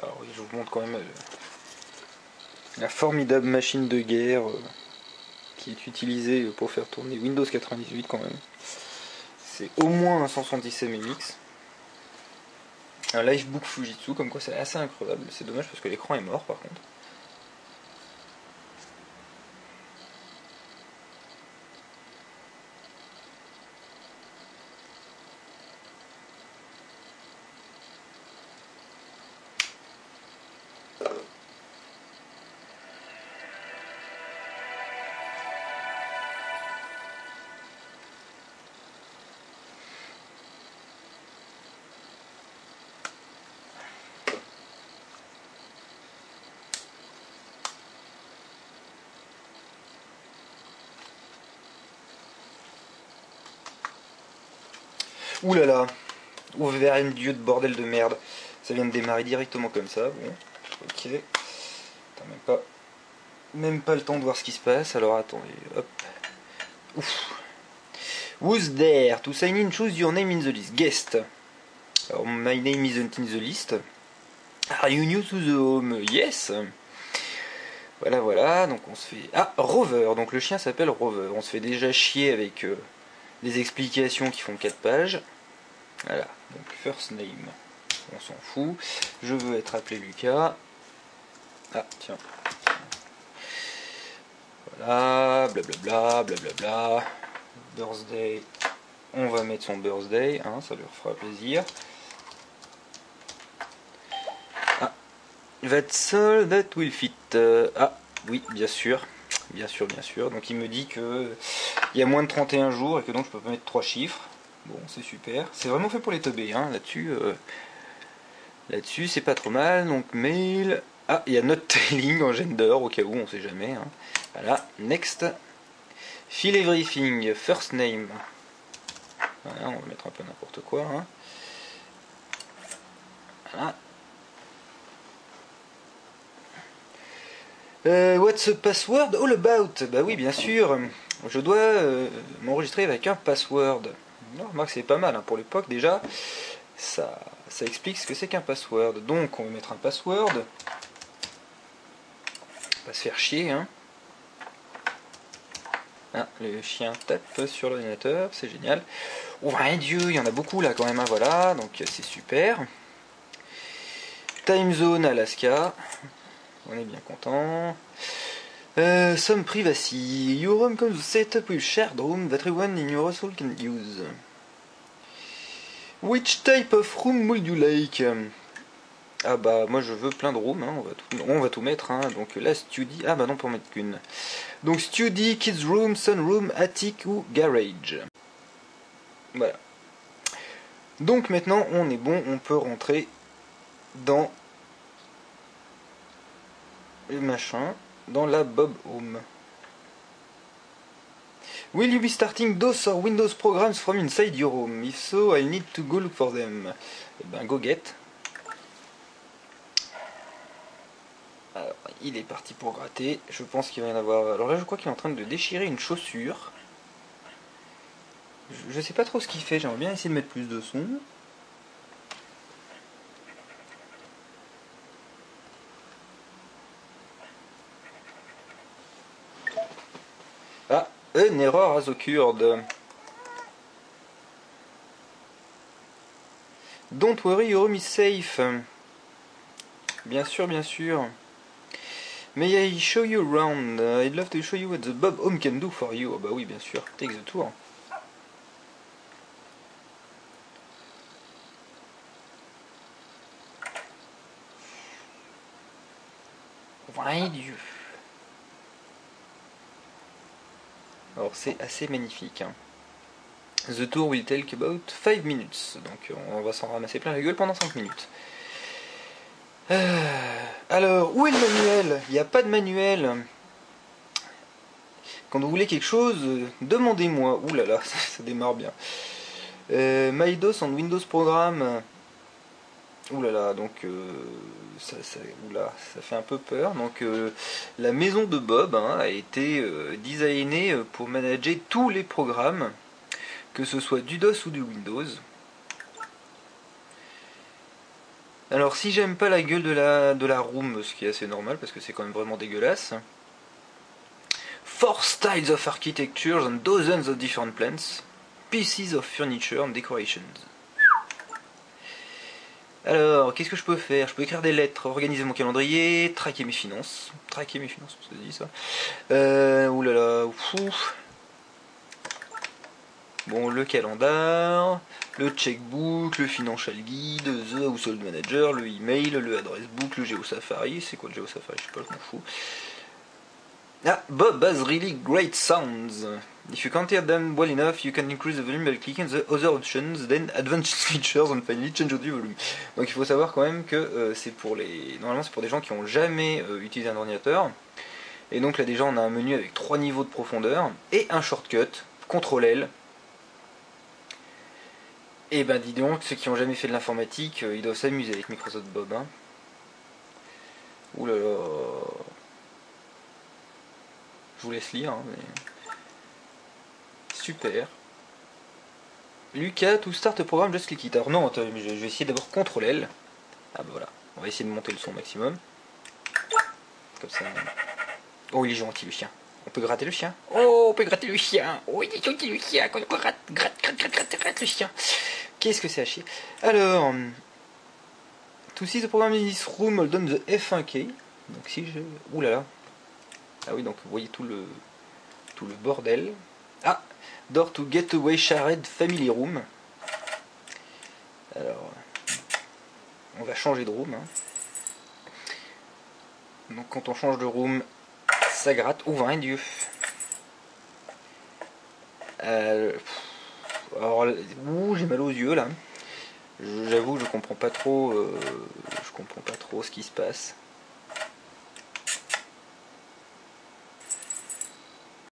Alors je vous montre quand même la formidable machine de guerre qui est utilisée pour faire tourner Windows 98 quand même. C'est au moins un 177 MX. Un Livebook Fujitsu, comme quoi c'est assez incroyable. C'est dommage parce que l'écran est mort par contre. Ouh là là, oh verre Dieu de bordel de merde. Ça vient de démarrer directement comme ça. Bon, ok. Attends, même pas le temps de voir ce qui se passe. Alors attendez, hop. Ouf. Who's there to sign in? Choose your name in the list. Guest. Alors, my name isn't in the list. Are you new to the home? Yes. Voilà, voilà. Donc on se fait. Ah, Rover. Donc le chien s'appelle Rover. On se fait déjà chier avec des explications qui font 4 pages. Voilà. Donc first name. On s'en fout. Je veux être appelé Lucas. Ah, tiens. Voilà. Blablabla. Blablabla. Birthday. On va mettre son birthday. Hein, ça leur fera plaisir. That's all that will fit. Ah, oui, bien sûr. Bien sûr, bien sûr. Donc il me dit que il y a moins de 31 jours et que donc je peux pas mettre 3 chiffres. Bon, c'est super. C'est vraiment fait pour les teubés, hein. Là-dessus, c'est pas trop mal. Donc mail. Ah, il y a not tailing en gender, au cas où, on sait jamais. Hein. Voilà, next. Fill everything, first name. Voilà, on va mettre un peu n'importe quoi. Hein. Voilà. What's a password all about? Bah oui, bien sûr. Je dois m'enregistrer avec un password. Non, remarque, c'est pas mal. Hein. Pour l'époque, déjà, ça explique ce que c'est qu'un password. Donc, on va mettre un password. On va se faire chier. Hein. Ah, le chien tape sur l'ordinateur. C'est génial. Oh, un dieu, il y en a beaucoup là quand même. Hein, voilà, donc c'est super. Time zone Alaska. On est bien content. Some privacy. Your home comes set up with shared room that everyone in your household can use. Which type of room would you like? Ah bah moi je veux plein de rooms, hein. On va tout mettre. Hein. Donc là study. Ah bah non, pour mettre qu'une. Donc study, kids room, sunroom, attic ou garage. Voilà. Donc maintenant on est bon, on peut rentrer dans le machin, dans la Bob Home. Will you be starting DOS or Windows programs from inside your home? If so, I need to go look for them. Eh ben, go get. Alors, il est parti pour gratter. Je pense qu'il va y en avoir. Alors là, je crois qu'il est en train de déchirer une chaussure. Je sais pas trop ce qu'il fait. J'aimerais bien essayer de mettre plus de son. Ah, an error has occurred. Don't worry, your home is safe. Bien sûr, bien sûr. May I show you around? I'd love to show you what the Bob Home can do for you. Oh bah oui, bien sûr. Take the tour. Ouais, Dieu. Alors c'est assez magnifique. Hein. The tour will take about 5 minutes. Donc on va s'en ramasser plein la gueule pendant 5 minutes. Alors, où est le manuel? Il n'y a pas de manuel. Quand vous voulez quelque chose, demandez-moi. Ouh là là, ça démarre bien. MyDOS en Windows Program. Ouh là là, donc ça fait un peu peur. Donc la maison de Bob hein, a été designée pour manager tous les programmes, que ce soit du DOS ou du Windows. Alors si j'aime pas la gueule de la room, ce qui est assez normal parce que c'est quand même vraiment dégueulasse. 4 styles of architectures and dozens of different plants. Pieces of furniture and decorations. Alors, qu'est-ce que je peux faire? Je peux écrire des lettres, organiser mon calendrier, traquer mes finances. Traquer mes finances, ça se dit ça. Oulala, ouf. Bon, le calendar, le checkbook, le financial guide, the household manager, le email, le address book, le GeoSafari. C'est quoi le GeoSafari? Je sais pas, je m'en fous. Ah, Bob has really great sounds. If you can't hear them well enough, you can increase the volume by clicking the other options, then advanced features, and finally change the volume. Donc il faut savoir quand même que c'est pour les... Normalement c'est pour des gens qui n'ont jamais utilisé un ordinateur. Et donc là déjà on a un menu avec 3 niveaux de profondeur et un shortcut, CTRL-L. Et ben dis donc, ceux qui n'ont jamais fait de l'informatique, ils doivent s'amuser avec Microsoft Bob. Hein. Ouh là là. Je vous laisse lire, hein, mais... Super. Lucas, to start a program, just click it. Alors non, attends, je vais essayer d'abord CTRL-L. Ah bah voilà, on va essayer de monter le son au maximum. Comme ça. Oh, il est gentil le chien. On peut gratter le chien. Oh, on peut gratter le chien. Oh, il est gentil le chien. Gratte le chien. Qu'est-ce que c'est à chier. Alors, to see the program in this room, hold on the F1 key. Donc si je... Ouh là là. Ah oui, donc vous voyez tout le bordel. Ah, door to getaway shared family room. Alors, on va changer de room. Hein. Donc quand on change de room, ça gratte. Ouvre un dieu. Alors, j'ai mal aux yeux là. J'avoue, je comprends pas trop ce qui se passe.